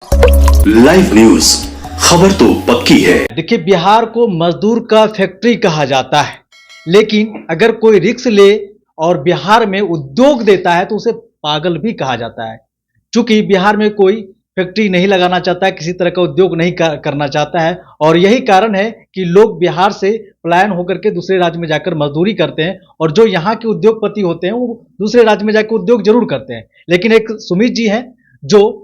Live news, खबर तो पक्की है। देखिए, बिहार को मजदूर का फैक्ट्री कहा जाता है, लेकिन अगर कोई रिस्क ले और बिहार में उद्योग देता है तो उसे पागल भी कहा जाता है। चूंकि बिहार में कोई फैक्ट्री नहीं लगाना चाहता है, किसी तरह का उद्योग नहीं करना चाहता है, और यही कारण है कि लोग बिहार से पलायन होकर के दूसरे राज्य में जाकर मजदूरी करते हैं, और जो यहाँ के उद्योगपति होते हैं वो दूसरे राज्य में जाकर उद्योग जरूर करते हैं। लेकिन एक सुमित जी हैं जो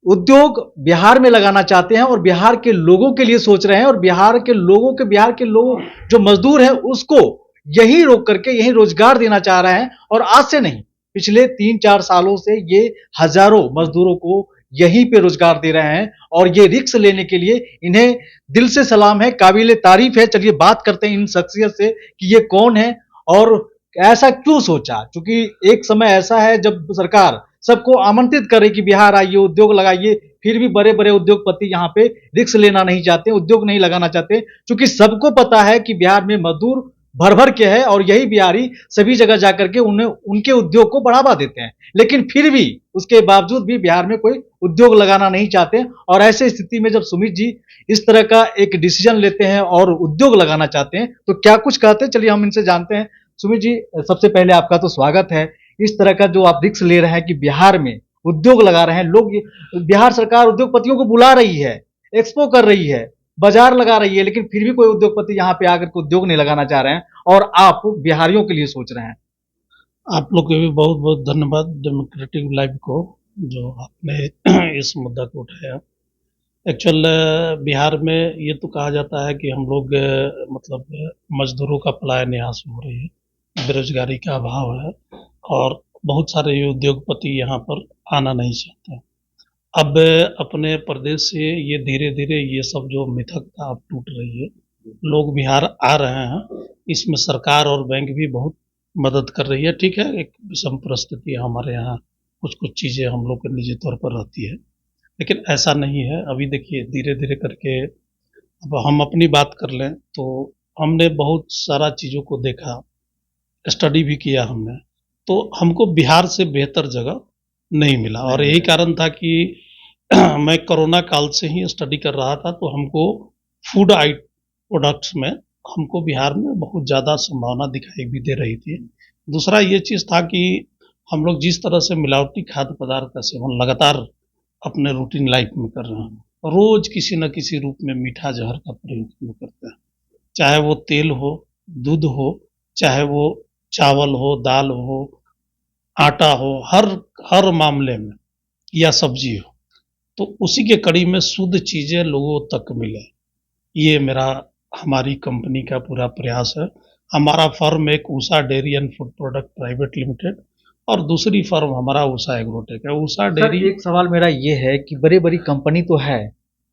उद्योग बिहार में लगाना चाहते हैं और बिहार के लोगों के लिए सोच रहे हैं, और बिहार के लोगों जो मजदूर हैं उसको यही रोक करके यही रोजगार देना चाह रहे हैं। और आज से नहीं, पिछले 3-4 सालों से ये हजारों मजदूरों को यहीं पे रोजगार दे रहे हैं, और ये रिस्क लेने के लिए इन्हें दिल से सलाम है, काबिले तारीफ है। चलिए बात करते हैं इन शख्सियत से कि ये कौन है और ऐसा क्यों सोचा। क्योंकि एक समय ऐसा है जब सरकार सबको आमंत्रित करे कि बिहार आइए, उद्योग लगाइए, फिर भी बड़े बड़े उद्योगपति यहाँ पे रिस्क लेना नहीं चाहते, उद्योग नहीं लगाना चाहते, क्योंकि सबको पता है कि बिहार में मजदूर भर भर के है और यही बिहारी सभी जगह जाकर के उन्हें उनके उद्योग को बढ़ावा देते हैं। लेकिन फिर भी उसके बावजूद भी बिहार में कोई उद्योग लगाना नहीं चाहते, और ऐसे स्थिति में जब सुमित जी इस तरह का एक डिसीजन लेते हैं और उद्योग लगाना चाहते हैं तो क्या कुछ कहते हैं, चलिए हम इनसे जानते हैं। सुमित जी, सबसे पहले आपका तो स्वागत है। इस तरह का जो आप रिस्क ले रहे हैं कि बिहार में उद्योग लगा रहे हैं, लोग बिहार सरकार उद्योगपतियों को बुला रही है, एक्सपो कर रही है, बाजार लगा रही है, लेकिन फिर भी कोई उद्योगपति यहाँ पे आकर के उद्योग नहीं लगाना चाह रहे हैं, और आप बिहारियों के लिए सोच रहे हैं। आप लोग के भी बहुत बहुत धन्यवाद डेमोक्रेटिक लाइव को, जो आपने इस मुद्दा को उठाया। एक्चुअल बिहार में ये तो कहा जाता है कि हम लोग मतलब मजदूरों का पलायन यहाँ से हो रही है, बेरोजगारी का अभाव है, और बहुत सारे उद्योगपति यहाँ पर आना नहीं चाहते। अब अपने प्रदेश से ये धीरे धीरे ये सब जो मिथकता अब टूट रही है, लोग बिहार आ रहे हैं। इसमें सरकार और बैंक भी बहुत मदद कर रही है। ठीक है, एक विषम परिस्थिति हमारे यहाँ कुछ कुछ चीज़ें हम लोग के निजी तौर पर रहती है, लेकिन ऐसा नहीं है। अभी देखिए धीरे धीरे करके, अब हम अपनी बात कर लें तो हमने बहुत सारा चीज़ों को देखा, स्टडी भी किया हमने, तो हमको बिहार से बेहतर जगह नहीं मिला। और यही कारण था कि मैं कोरोना काल से ही स्टडी कर रहा था, तो हमको फूड आई प्रोडक्ट्स में हमको बिहार में बहुत ज़्यादा संभावना दिखाई भी दे रही थी। दूसरा ये चीज़ था कि हम लोग जिस तरह से मिलावटी खाद्य पदार्थ का सेवन लगातार अपने रूटीन लाइफ में कर रहे हैं, रोज किसी न किसी रूप में मीठा जहर का प्रयोग करते हैं, चाहे वो तेल हो, दूध हो, चाहे वो चावल हो, दाल हो, आटा हो, हर मामले में, या सब्जी हो, तो उसी के कड़ी में शुद्ध चीज़ें लोगों तक मिले। ये हमारी कंपनी का पूरा प्रयास है। हमारा फर्म एक Usha dairy and food product private limited, और दूसरी फर्म हमारा उषा एग्रोटेक है। उषा डेयरी, एक सवाल मेरा ये है कि बड़ी बड़ी कंपनी तो है,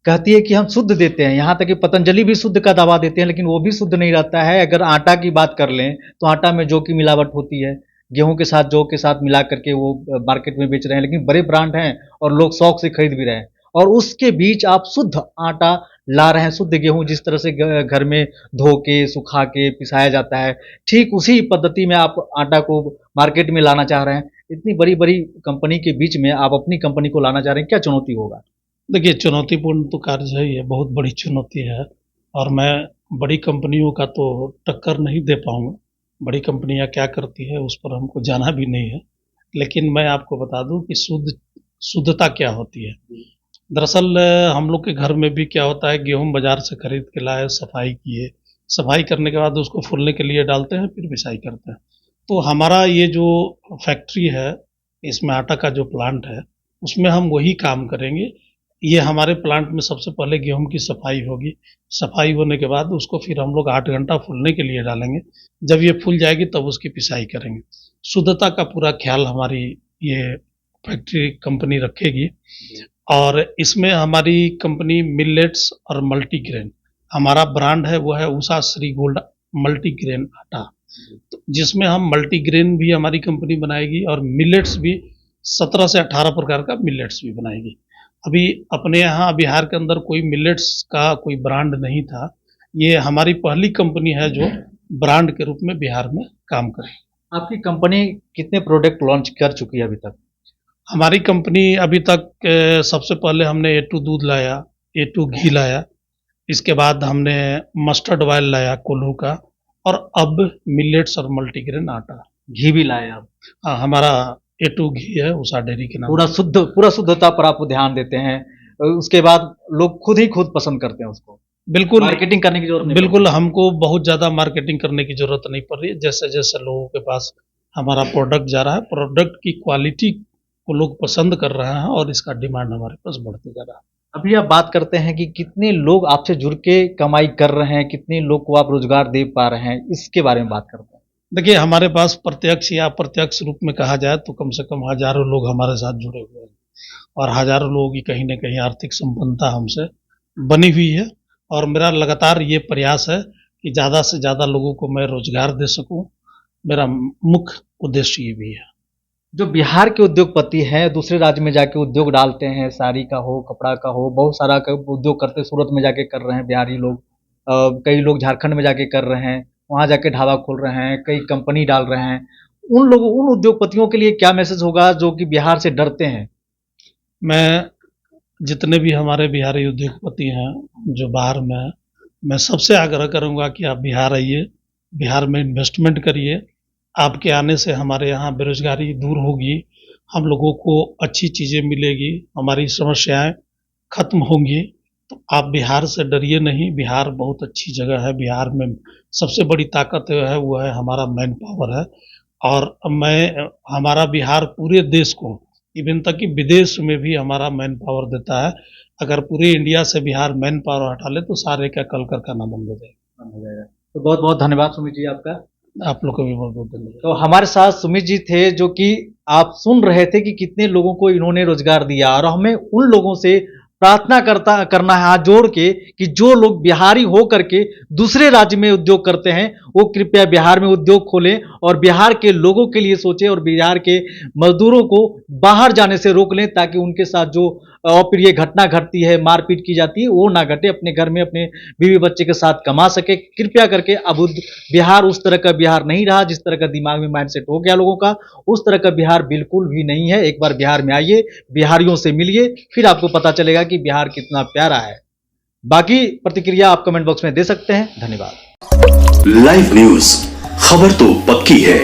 कहती है कि हम शुद्ध देते हैं, यहाँ तक कि पतंजलि भी शुद्ध का दावा देते हैं, लेकिन वो भी शुद्ध नहीं रहता है। अगर आटा की बात कर लें तो आटा में जौ की मिलावट होती है, गेहूं के साथ जौ के साथ मिला करके वो मार्केट में बेच रहे हैं, लेकिन बड़े ब्रांड हैं और लोग शौक से खरीद भी रहे हैं, और उसके बीच आप शुद्ध आटा ला रहे हैं, शुद्ध गेहूं जिस तरह से घर में धो के सुखा के पिसाया जाता है, ठीक उसी पद्धति में आप आटा को मार्केट में लाना चाह रहे हैं। इतनी बड़ी बड़ी कंपनी के बीच में आप अपनी कंपनी को लाना चाह रहे हैं, क्या चुनौती होगा? देखिए चुनौतीपूर्ण तो कार्य है, ये बहुत बड़ी चुनौती है, और मैं बड़ी कंपनियों का तो टक्कर नहीं दे पाऊंगा। बड़ी कंपनियां क्या करती है उस पर हमको जाना भी नहीं है, लेकिन मैं आपको बता दूं कि शुद्धता क्या होती है। दरअसल हम लोग के घर में भी क्या होता है, गेहूं बाजार से खरीद के लाए, सफाई किए, सफाई करने के बाद उसको फूलने के लिए डालते हैं, फिर पिसाई करते हैं। तो हमारा ये जो फैक्ट्री है, इसमें आटा का जो प्लांट है, उसमें हम वही काम करेंगे। ये हमारे प्लांट में सबसे पहले गेहूं की सफाई होगी, सफाई होने के बाद उसको फिर हम लोग 8 घंटा फूलने के लिए डालेंगे। जब ये फूल जाएगी तब उसकी पिसाई करेंगे। शुद्धता का पूरा ख्याल हमारी ये फैक्ट्री कंपनी रखेगी, और इसमें हमारी कंपनी मिलेट्स और मल्टीग्रेन, हमारा ब्रांड है वो है उषा श्री गोल्ड मल्टीग्रेन आटा, तो जिसमें हम मल्टीग्रेन भी हमारी कंपनी बनाएगी, और मिलेट्स भी 17 से 18 प्रकार का मिलेट्स भी बनाएगी। अभी अपने यहाँ बिहार के अंदर कोई मिलेट्स का कोई ब्रांड नहीं था। ये हमारी पहली कंपनी है जो ब्रांड के रूप में बिहार में काम करे। आपकी कंपनी कितने प्रोडक्ट लॉन्च कर चुकी है अभी तक? हमारी कंपनी अभी तक सबसे पहले हमने A2 दूध लाया, A2 घी लाया, इसके बाद हमने मस्टर्ड ऑयल लाया कोल्हू का, और अब मिलेट्स और मल्टीग्रेन आटा। घी भी लाए आप? हाँ, हमारा A2 घी है उषा डेयरी के नाम। पूरा शुद्धता पर आप ध्यान देते हैं, उसके बाद लोग खुद ही खुद पसंद करते हैं उसको, बिल्कुल मार्केटिंग करने की जरूरत नहीं बिल्कुल हमको बहुत ज़्यादा मार्केटिंग करने की ज़रूरत नहीं पड़ रही है। जैसे जैसे लोगों के पास हमारा प्रोडक्ट जा रहा है, प्रोडक्ट की क्वालिटी को लोग पसंद कर रहे हैं और इसका डिमांड हमारे पास बढ़ते जा रहा है। अभी आप बात करते हैं कि कितने लोग आपसे जुड़ के कमाई कर रहे हैं, कितने लोग को आप रोजगार दे पा रहे हैं, इसके बारे में बात करते हैं। देखिए, हमारे पास प्रत्यक्ष या अप्रत्यक्ष रूप में कहा जाए तो कम से कम हजारों लोग हमारे साथ जुड़े हुए हैं, और हजारों लोगों की कहीं ना कहीं आर्थिक संपन्नता हमसे बनी हुई है। और मेरा लगातार ये प्रयास है कि ज़्यादा से ज़्यादा लोगों को मैं रोजगार दे सकूं। मेरा मुख्य उद्देश्य ये भी है। जो बिहार के उद्योगपति हैं, दूसरे राज्य में जाके उद्योग डालते हैं, साड़ी का हो, कपड़ा का हो, बहुत सारा उद्योग करते, सूरत में जाके कर रहे हैं बिहारी लोग, कई लोग झारखंड में जाके कर रहे हैं, वहाँ जाके ढाबा खोल रहे हैं, कई कंपनी डाल रहे हैं। उन लोगों, उन उद्योगपतियों के लिए क्या मैसेज होगा जो कि बिहार से डरते हैं? मैं जितने भी हमारे बिहारी उद्योगपति हैं जो बाहर में हैं, मैं सबसे आग्रह करूंगा कि आप बिहार आइए, बिहार में इन्वेस्टमेंट करिए। आपके आने से हमारे यहाँ बेरोजगारी दूर होगी, हम लोगों को अच्छी चीज़ें मिलेगी, हमारी समस्याएं खत्म होंगी। तो आप बिहार से डरिए नहीं, बिहार बहुत अच्छी जगह है। बिहार में सबसे बड़ी ताकत है वो है हमारा मैन पावर है। और हमारा बिहार पूरे देश को, इवन तक कि विदेश में भी हमारा मैन पावर देता है। अगर पूरे इंडिया से बिहार मैन पावर हटा ले तो सारे का कल कारखाना बंद हो जाएगा। तो बहुत बहुत धन्यवाद सुमित जी आपका। आप लोग को भी बहुत बहुत धन्यवाद। तो हमारे साथ सुमित जी थे, जो कि आप सुन रहे थे कि कितने लोगों को इन्होंने रोजगार दिया, और हमें उन लोगों से प्रार्थना करना है हाथ जोड़ के कि जो लोग बिहारी हो करके दूसरे राज्य में उद्योग करते हैं, वो कृपया बिहार में उद्योग खोलें और बिहार के लोगों के लिए सोचें, और बिहार के मजदूरों को बाहर जाने से रोक लें, ताकि उनके साथ जो अप्रिय घटना घटती है, मारपीट की जाती है, वो ना घटे, अपने घर में अपने बीवी बच्चे के साथ कमा सके। कृपया करके अब बिहार उस तरह का बिहार नहीं रहा जिस तरह का दिमाग में माइंडसेट हो गया लोगों का, उस तरह का बिहार बिल्कुल भी नहीं है। एक बार बिहार में आइए, बिहारियों से मिलिए, फिर आपको पता चलेगा कि बिहार कितना प्यारा है। बाकी प्रतिक्रिया आप कमेंट बॉक्स में दे सकते हैं। धन्यवाद। लाइव न्यूज, खबर तो पक्की है।